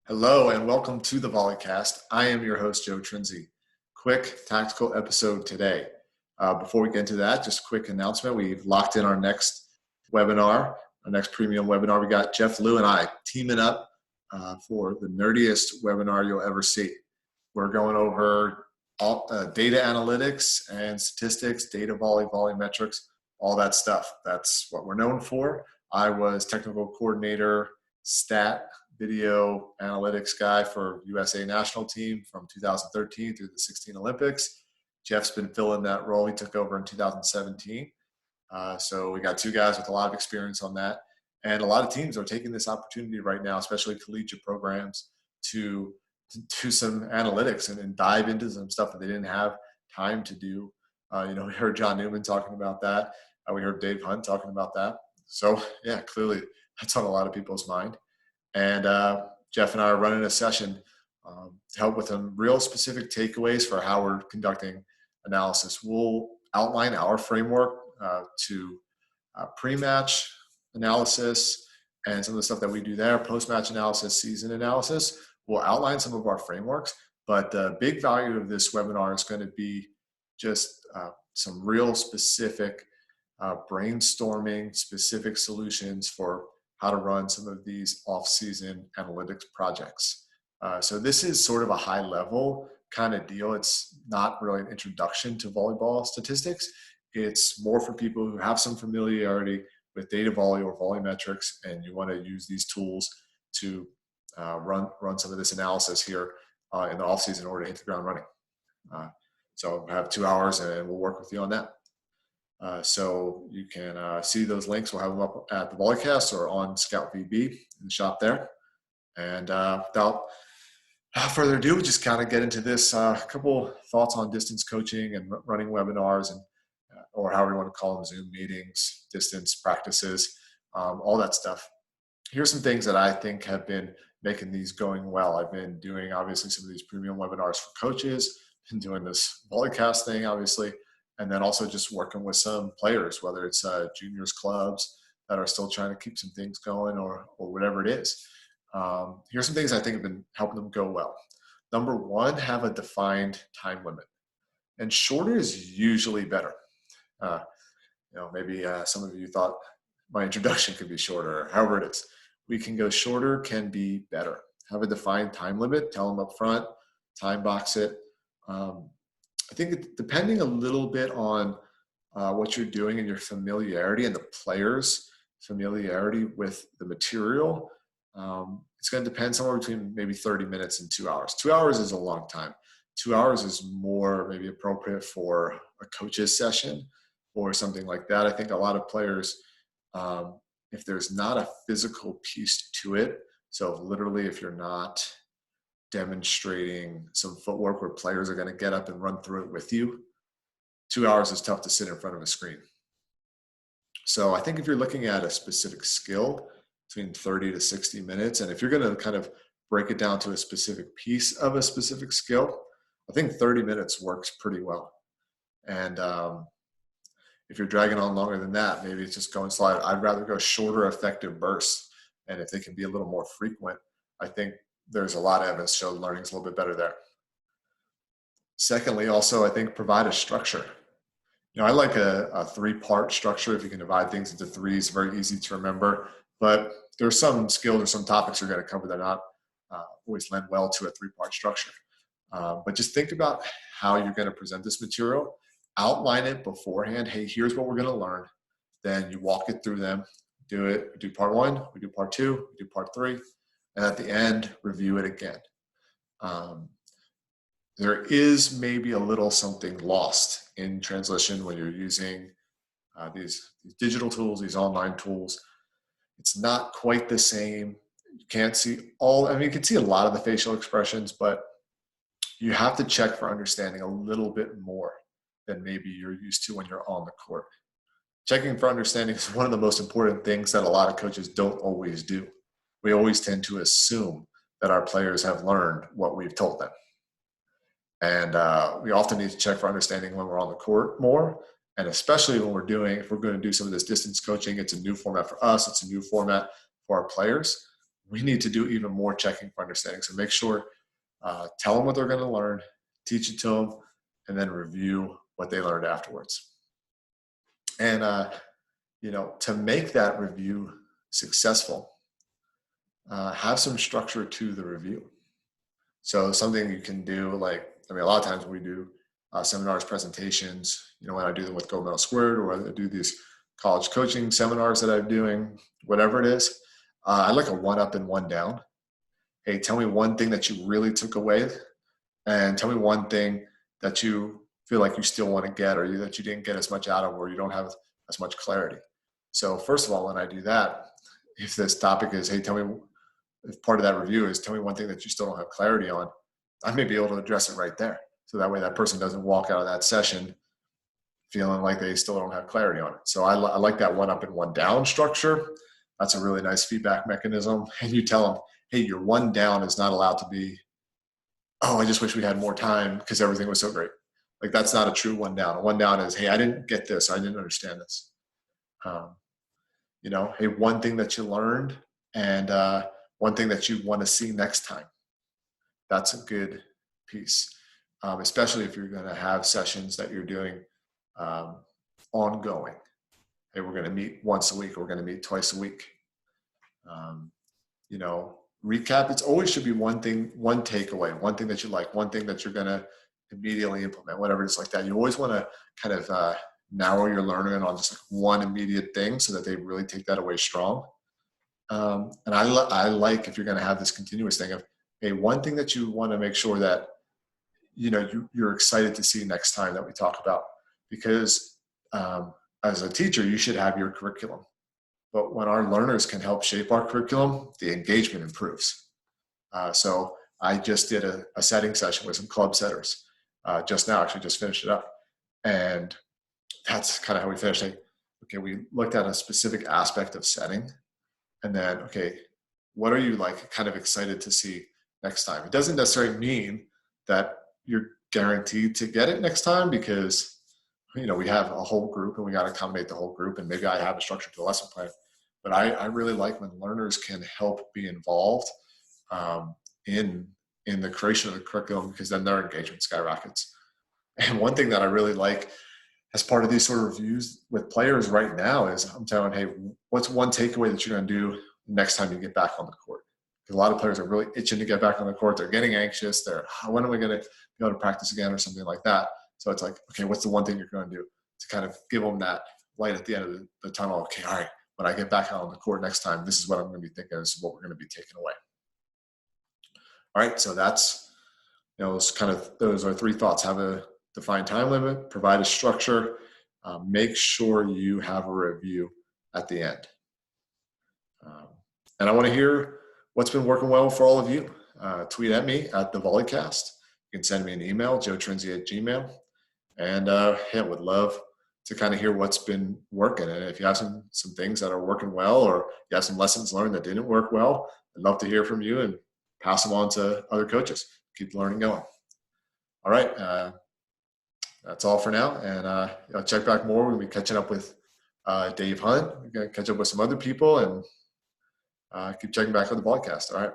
Hello and welcome to the Volleycast. I am your host, Joe Trinzi. Quick tactical episode today. Before we get into that, just a quick announcement. We've locked in our next webinar, our next premium webinar. We got Jeff Liu and I teaming up for the nerdiest webinar you'll ever see. We're going over all, data analytics and statistics, data volumetrics, all that stuff. That's what we're known for. I was technical coordinator, stat, video analytics guy for USA national team from 2013 through the 16 Olympics. Jeff's been filling that role. He took over in 2017. So we got two guys with a lot of experience on that. And a lot of teams are taking this opportunity right now, especially collegiate programs, to do some analytics and dive into some stuff that they didn't have time to do. We heard John Newman talking about that. We heard Dave Hunt talking about that. So yeah, clearly that's on a lot of people's mind. And Jeff and I are running a session to help with some real specific takeaways for how we're conducting analysis. We'll outline our framework to pre-match analysis and some of the stuff that we do there, post-match analysis, season analysis. We'll outline some of our frameworks, but the big value of this webinar is going to be just some real specific brainstorming, specific solutions for how to run some of these off-season analytics projects. So this is sort of a high-level kind of deal. It's not really an introduction to volleyball statistics. It's more for people who have some familiarity with data volley or volumetrics, and you want to use these tools to run some of this analysis here in the off-season in order to hit the ground running. So I have 2 hours, and we'll work with you on that. So you can see those links. We'll have them up at the Volleycast or on Scout VB in the shop there. And without further ado, just kind of get into this. A couple thoughts on distance coaching and running webinars, and or however you want to call them, Zoom meetings, distance practices, all that stuff. Here's some things that I think have been making these going well. I've been doing, obviously, some of these premium webinars for coaches, been doing this Volleycast thing, obviously, and then also just working with some players, whether it's juniors clubs that are still trying to keep some things going or whatever it is. Here's some things I think have been helping them go well. Number one, have a defined time limit. And shorter is usually better. Maybe some of you thought my introduction could be shorter, however it is. We can go shorter, can be better. Have a defined time limit, tell them up front, time box it. I think depending a little bit on what you're doing and your familiarity and the player's familiarity with the material, it's going to depend somewhere between maybe 30 minutes and 2 hours. 2 hours is a long time. 2 hours is more maybe appropriate for a coach's session or something like that. I think a lot of players, if there's not a physical piece to it, so literally if you're not demonstrating some footwork where players are going to get up and run through it with you, 2 hours is tough to sit in front of a screen. So I think if you're looking at a specific skill, between 30 to 60 minutes, and if you're going to kind of break it down to a specific piece of a specific skill, I think 30 minutes works pretty well. And if you're dragging on longer than that, maybe it's just going slow. I'd rather go shorter, effective bursts. And if they can be a little more frequent, I think there's a lot of evidence show learning's a little bit better there. Secondly, also, I think provide a structure. I like a three-part structure. If you can divide things into threes, very easy to remember. But there's some skills or some topics you're going to cover that not always lend well to a three-part structure. But just think about how you're going to present this material. Outline it beforehand. Hey, here's what we're going to learn. Then you walk it through them. Do it. We do part one. We do part two. We do part three. And at the end, review it again. There is maybe a little something lost in translation when you're using these digital tools, these online tools. It's not quite the same. You can't see you can see a lot of the facial expressions, but you have to check for understanding a little bit more than maybe you're used to when you're on the court. Checking for understanding is one of the most important things that a lot of coaches don't always do. We always tend to assume that our players have learned what we've told them. And we often need to check for understanding when we're on the court more. And especially when if we're going to do some of this distance coaching, it's a new format for us. It's a new format for our players. we need to do even more checking for understanding. So make sure, tell them what they're going to learn, teach it to them, and then review what they learned afterwards. And, to make that review successful, have some structure to the review. So something you can do, a lot of times when we do seminars, presentations, when I do them with Gold Medal Squared, or I do these college coaching seminars that I'm doing, whatever it is, I like a one up and one down. Hey, tell me one thing that you really took away, and tell me one thing that you feel like you still want to get, or that you didn't get as much out of, or you don't have as much clarity. So first of all, when I do that, if this topic is, hey, if part of that review is tell me one thing that you still don't have clarity on, I may be able to address it right there. So that way that person doesn't walk out of that session feeling like they still don't have clarity on it. So I like that one up and one down structure. That's a really nice feedback mechanism. And you tell them, hey, your one down is not allowed to be, oh, I just wish we had more time because everything was so great. Like, that's not a true one down. A one down is, hey, I didn't get this. I didn't understand this. Hey, one thing that you learned, and one thing that you want to see next time. That's a good piece, especially if you're going to have sessions that you're doing ongoing. Hey, we're going to meet once a week. Or we're going to meet twice a week. Recap. It always should be one thing, one takeaway, one thing that you like, one thing that you're going to immediately implement, whatever it is like that. You always want to kind of narrow your learning on just like one immediate thing so that they really take that away strong. And I like, if you're going to have this continuous thing of, hey, one thing that you want to make sure that, you're excited to see next time that we talk about, because as a teacher, you should have your curriculum. But when our learners can help shape our curriculum, the engagement improves. So I just did a setting session with some club setters just now, actually just finished it up. And that's kind of how we finished it. Okay, we looked at a specific aspect of setting, and then, okay, what are you kind of excited to see next time? It doesn't necessarily mean that you're guaranteed to get it next time, because, we have a whole group and we got to accommodate the whole group, and maybe I have a structure to a lesson plan. But I really like when learners can help be involved in the creation of the curriculum, because then their engagement skyrockets. And one thing that I really like as part of these sort of reviews with players right now is I'm telling, hey, what's one takeaway that you're going to do next time you get back on the court? Because a lot of players are really itching to get back on the court. They're getting anxious. When am I going to be able to practice again, or something like that? So it's like, okay, what's the one thing you're going to do to kind of give them that light at the end of the tunnel? Okay, all right, when I get back out on the court next time, this is what I'm going to be thinking. This is what we're going to be taking away. All right, so that's, those are three thoughts. Have a defined time limit, provide a structure, make sure you have a review at the end. And I want to hear what's been working well for all of you. Tweet at me at the Volleycast. You can send me an email, joetrenzi@gmail.com. And would love to kind of hear what's been working. And if you have some things that are working well, or you have some lessons learned that didn't work well, I'd love to hear from you and pass them on to other coaches. Keep the learning going. All right. That's all for now. And I'll check back more. We'll be catching up with Dave Hunt. We're going to catch up with some other people, and keep checking back on the podcast. All right.